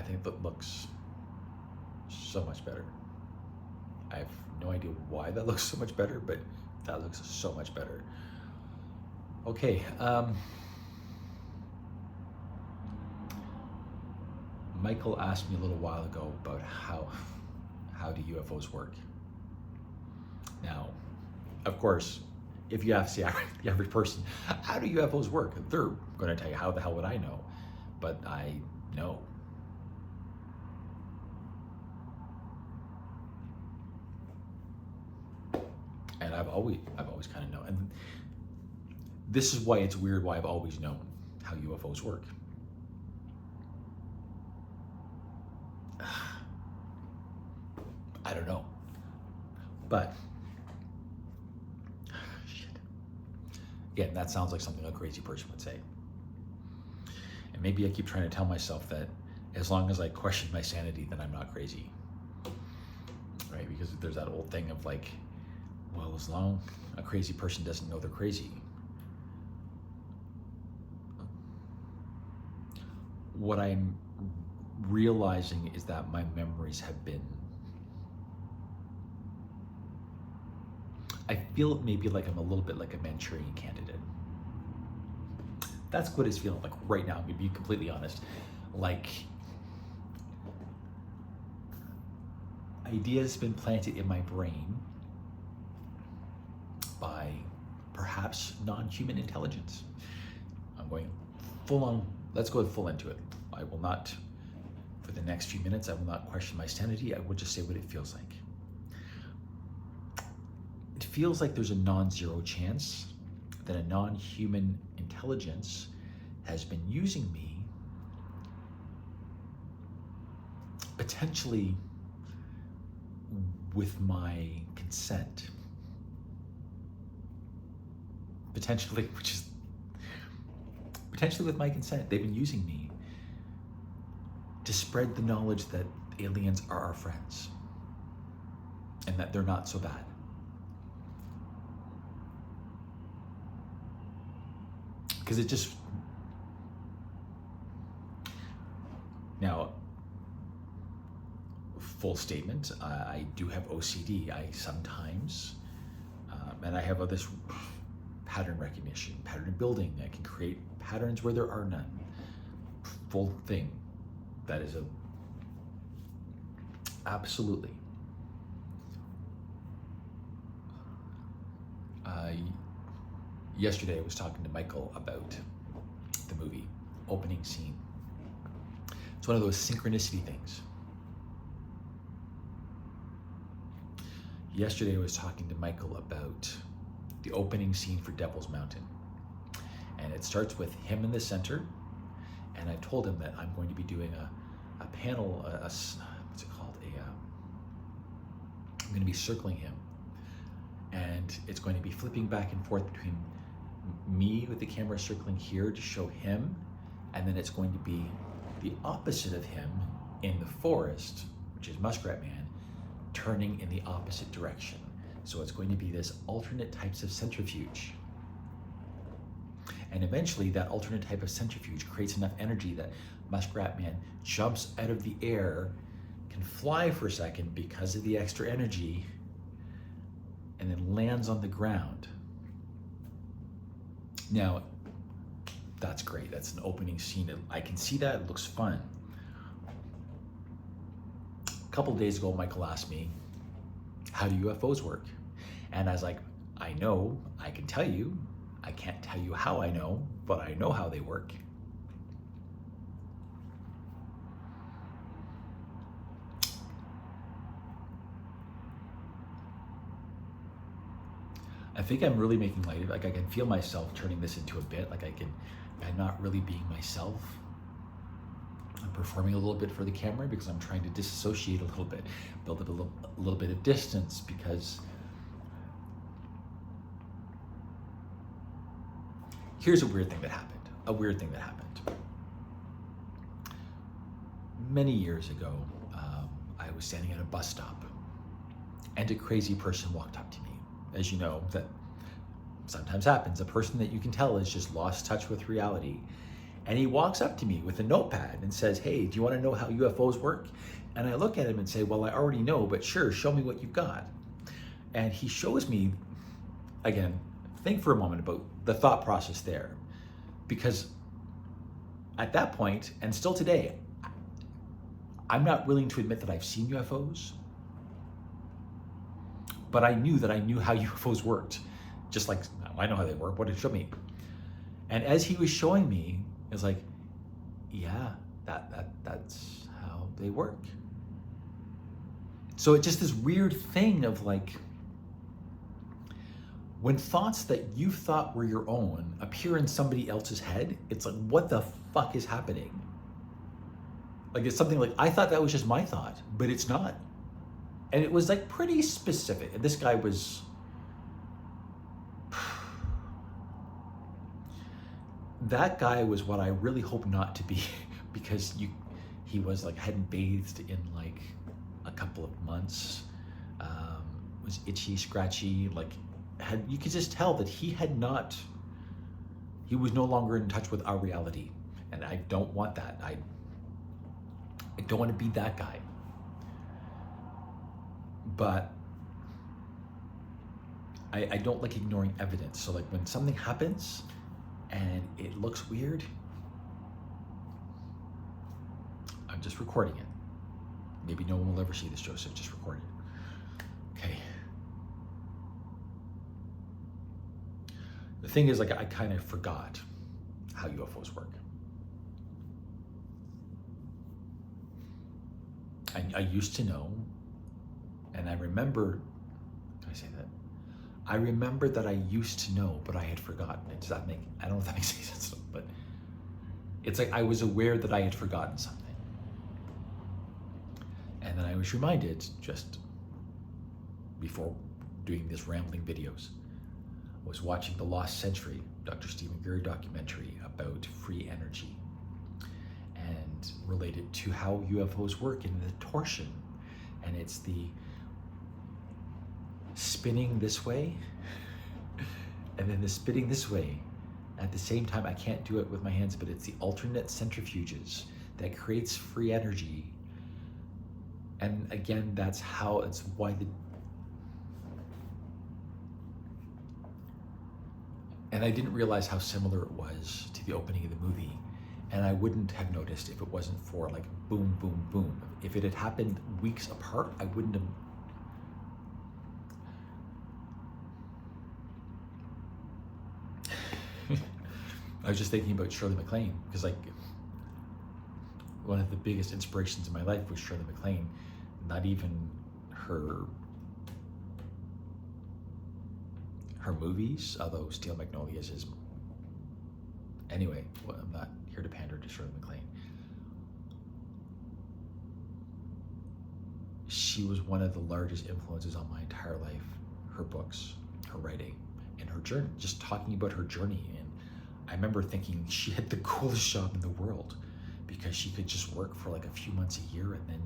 think that looks so much better. I have no idea why that looks so much better, but that looks so much better. Okay. Michael asked me a little while ago about how do UFOs work. Now, of course, if you ask the average person, how do UFOs work? They're going to tell you, how the hell would I know? But I know. And I've always kind of known. And this is why it's weird, why I've always known how UFOs work. I don't know. But, shit. Again, that sounds like something a crazy person would say. And maybe I keep trying to tell myself that as long as I question my sanity, then I'm not crazy. Right? Because there's that old thing of like, well, as long a crazy person doesn't know they're crazy. What I'm realizing is that my memories have been, I feel maybe like I'm a little bit like a Manchurian candidate. That's what it's feeling like right now, to be completely honest. Like, ideas been planted in my brain by perhaps non-human intelligence. I'm going full on, let's go full into it. I will not, for the next few minutes, I will not question my sanity. I will just say what it feels like. It feels like there's a non-zero chance that a non-human intelligence has been using me, potentially with my consent. Potentially with my consent. They've been using me to spread the knowledge that aliens are our friends and that they're not so bad. Because it just, now, full statement, I do have OCD. I sometimes, and I have this pattern recognition, pattern building. I can create patterns where there are none. Full thing. That is absolutely. Yesterday I was talking to Michael about the movie, opening scene. It's one of those synchronicity things. Yesterday I was talking to Michael about the opening scene for Devil's Mountain. And it starts with him in the center. And I told him that I'm going to be doing a panel, what's it called? I'm going to be circling him. And it's going to be flipping back and forth between me with the camera circling here to show him. And then it's going to be the opposite of him in the forest, which is Muskrat Man, turning in the opposite direction. So it's going to be this alternate types of centrifuge. And eventually that alternate type of centrifuge creates enough energy that Muskrat Man jumps out of the air, can fly for a second because of the extra energy, and then lands on the ground. Now, that's great. That's an opening scene. I can see that. It looks fun. A couple days ago, Michael asked me, how do UFOs work? And I was like, I know, I can tell you. I can't tell you how I know, but I know how they work. I think I'm really making light of it. Like, I can feel myself turning this into a bit. Like, I'm not really being myself. I'm performing a little bit for the camera because I'm trying to disassociate a little bit, build up a little bit of distance, because here's a weird thing that happened. Many years ago, I was standing at a bus stop and a crazy person walked up to me. As you know, that sometimes happens. A person that you can tell has just lost touch with reality. And he walks up to me with a notepad and says, "Hey, do you want to know how UFOs work?" And I look at him and say, "Well, I already know, but sure, show me what you've got." And he shows me, again, think for a moment about the thought process there. Because at that point, and still today, I'm not willing to admit that I've seen UFOs, but I knew that I knew how UFOs worked. Just like, I know how they work, what did it show me? And as he was showing me, it's like, yeah, that's how they work. So it's just this weird thing of like, when thoughts that you thought were your own appear in somebody else's head, it's like, what the fuck is happening? Like, it's something like, I thought that was just my thought, but it's not. And it was like pretty specific. And this guy was, that guy was what I really hope not to be, because he was like, hadn't bathed in like a couple of months, was itchy, scratchy, like you could just tell that he was no longer in touch with our reality. And I don't want that. I don't want to be that guy. But I don't like ignoring evidence. So like when something happens and it looks weird, I'm just recording it. Maybe no one will ever see this, Joseph, just record it. Okay. The thing is, like, I kind of forgot how UFOs work. I used to know, and I remember, can I say that? I remember that I used to know, but I had forgotten it. Does that make, I don't know if that makes any sense, but it's like I was aware that I had forgotten something. And then I was reminded just before doing these rambling videos, I was watching The Lost Century, Dr. Stephen Greer documentary about free energy, and related to how UFOs work in the torsion. And it's the spinning this way and then the spinning this way. At the same time, I can't do it with my hands, but it's the alternate centrifuges that creates free energy. And again, that's how, it's why and I didn't realize how similar it was to the opening of the movie. And I wouldn't have noticed if it wasn't for like boom, boom, boom. If it had happened weeks apart, I wouldn't have. I was just thinking about Shirley MacLaine, because like one of the biggest inspirations in my life was Shirley MacLaine. Not even her movies, although Steel Magnolias is. Anyway, well, I'm not here to pander to Shirley MacLaine. She was one of the largest influences on my entire life. Her books, her writing, and her journey, just talking about her journey. And I remember thinking she had the coolest job in the world, because she could just work for like a few months a year, and then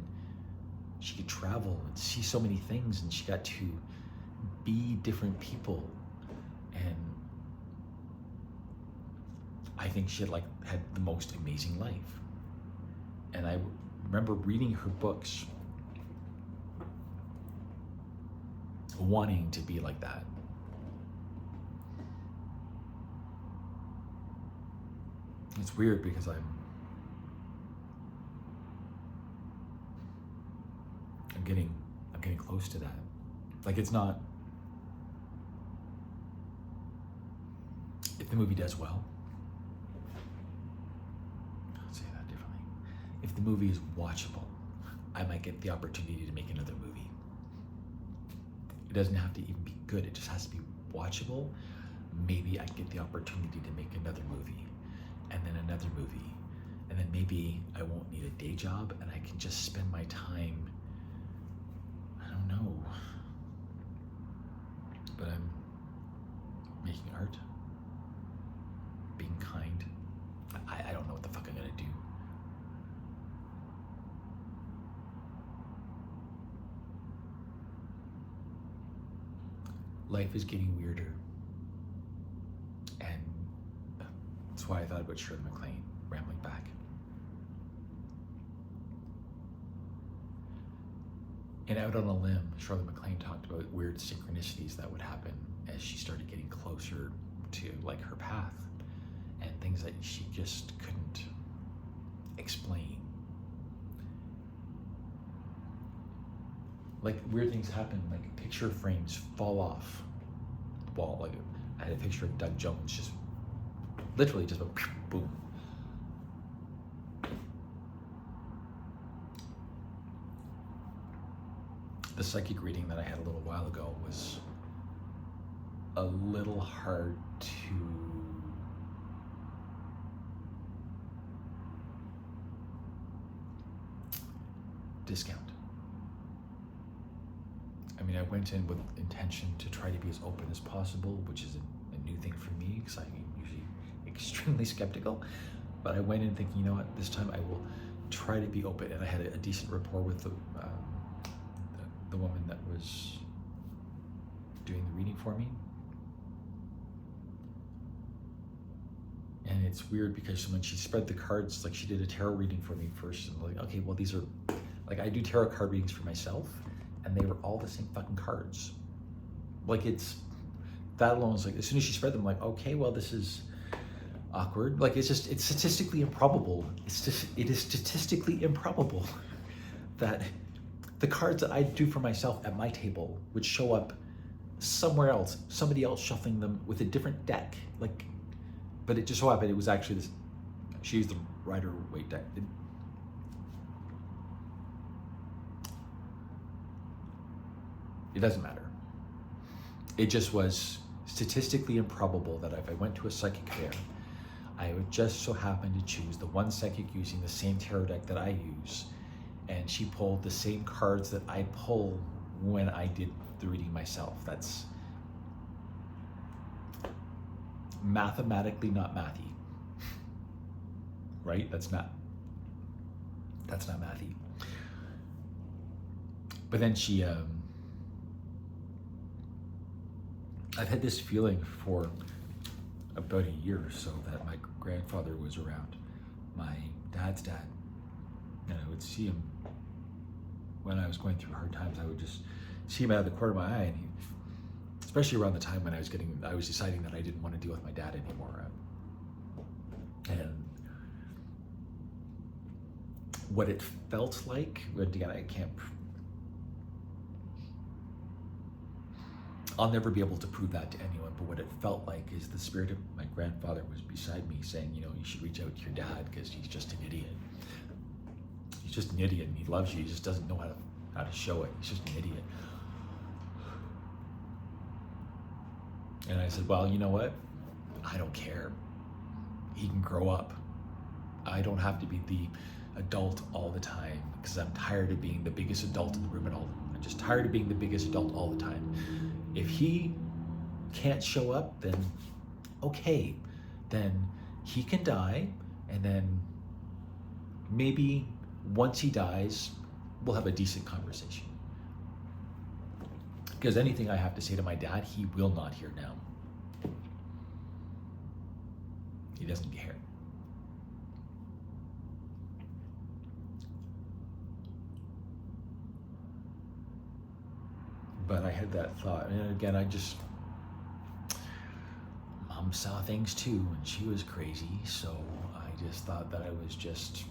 she could travel and see so many things, and she got to be different people. And I think she had the most amazing life. And I remember reading her books, wanting to be like that. It's weird because I'm getting close to that. Like, it's not, if the movie does well, I'll say that differently. If the movie is watchable, I might get the opportunity to make another movie. It doesn't have to even be good, it just has to be watchable. Maybe I get the opportunity to make another movie, and then another movie, and then maybe I won't need a day job, and I can just spend my time, I don't know, but I'm making art, being kind. I don't know what the fuck I'm gonna do. Life is getting weirder, and that's why I thought about Shirley MacLaine. rambling back. And out on a limb, Charlotte McLean talked about weird synchronicities that would happen as she started getting closer to like her path, and things that she just couldn't explain. Like weird things happen, like picture frames fall off the wall. Like I had a picture of Doug Jones just literally just went boom. The psychic reading that I had a little while ago was a little hard to discount. I mean, I went in with intention to try to be as open as possible, which is a new thing for me because I'm usually extremely skeptical. But I went in thinking, you know what, this time I will try to be open, and I had a decent rapport with the woman that was doing the reading for me. And it's weird because when she spread the cards, like she did a tarot reading for me first, and like, okay, well these are, like I do tarot card readings for myself, and they were all the same fucking cards. Like it's, that alone is like, as soon as she spread them, I'm like, okay, well this is awkward. Like it's just, it's statistically improbable. It is statistically improbable that the cards that I do for myself at my table would show up somewhere else, somebody else shuffling them with a different deck. Like, but it just so happened it was actually this, she used the Rider-Waite deck. It doesn't matter. It just was statistically improbable that if I went to a psychic fair, I would just so happen to choose the one psychic using the same tarot deck that I use, and she pulled the same cards that I pull when I did the reading myself. That's mathematically not mathy, right? That's not mathy. But then she, I've had this feeling for about a year or so that my grandfather was around, my dad's dad, and I would see him when I was going through hard times. I would just see him out of the corner of my eye, and he, especially around the time when I was deciding that I didn't want to deal with my dad anymore. And what it felt like, again, I'll never be able to prove that to anyone, but what it felt like is the spirit of my grandfather was beside me saying, you know, you should reach out to your dad because he's just an idiot. He's just an idiot and he loves you. He just doesn't know how to show it. He's just an idiot. And I said, well, you know what? I don't care. He can grow up. I don't have to be the adult all the time because I'm tired of being the biggest adult in the room I'm just tired of being the biggest adult all the time. If he can't show up, then okay, then he can die, and then maybe once he dies, we'll have a decent conversation. Because anything I have to say to my dad, he will not hear now. He doesn't care. But I had that thought, and again, Mom saw things too, and she was crazy, so I just thought that I was just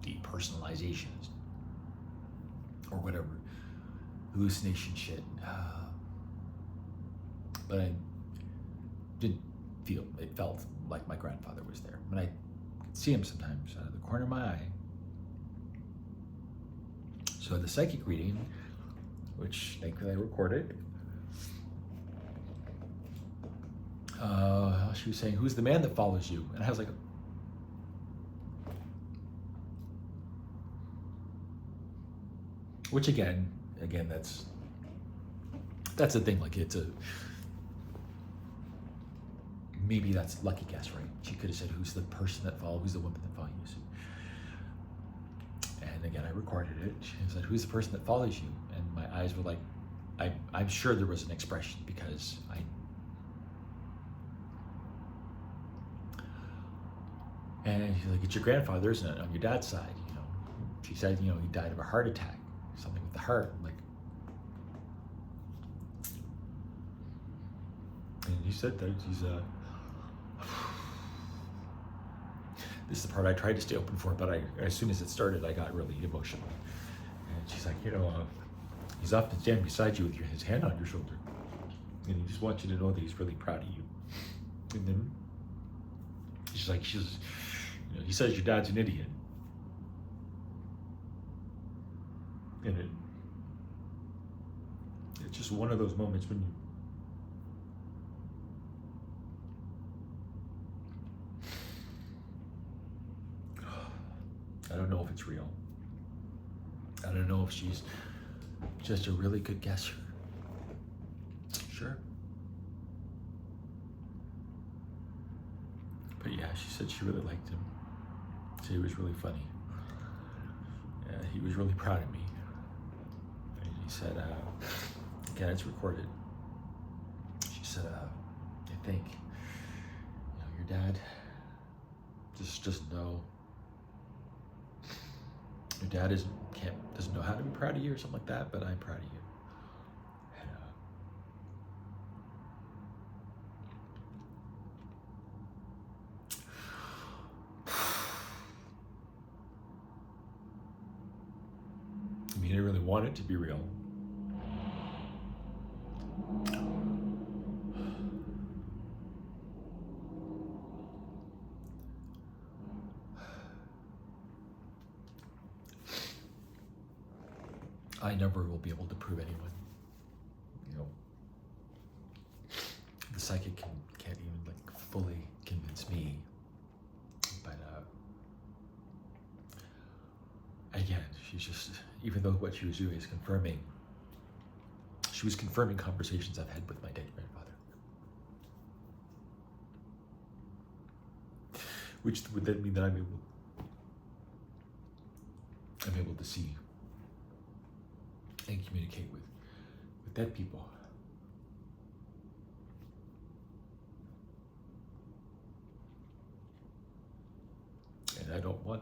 depersonalization or whatever, hallucination shit. But I did feel, it felt like my grandfather was there. When I could see him sometimes out of the corner of my eye. So the psychic reading, which thankfully I recorded, she was saying, who's the man that follows you? And I was like, which again, that's the thing, like maybe that's lucky guess, right? She could have said, who's the person that follows, who's the woman that follows you? And again, I recorded it. She said, who's the person that follows you? And my eyes were like, I'm sure there was an expression because And she's like, it's your grandfather, isn't it, on your dad's side? She said, he died of a heart attack, something with the heart. I'm like, and he said that he's this is the part I tried to stay open for, but as soon as it started, I got really emotional. And she's like, he's often standing beside you with his hand on your shoulder, and he just wants you to know that he's really proud of you. And then she's like, he says your dad's an idiot. And it's just one of those moments when I don't know if it's real. I don't know if she's just a really good guesser. Sure. But yeah, she said she really liked him. So he was really funny. Yeah, he was really proud of me. And he said, again, it's recorded. She said, I think, your dad, just know, your dad doesn't know how to be proud of you or something like that, but I'm proud of you. And, I really want it to be real. I never will be able to prove anyone. The psychic can't even fully convince me. But again, she's just, even though what she was doing is confirming, she was confirming conversations I've had with my dead grandfather. Which would then mean that I'm able to see and communicate with dead people. And I don't want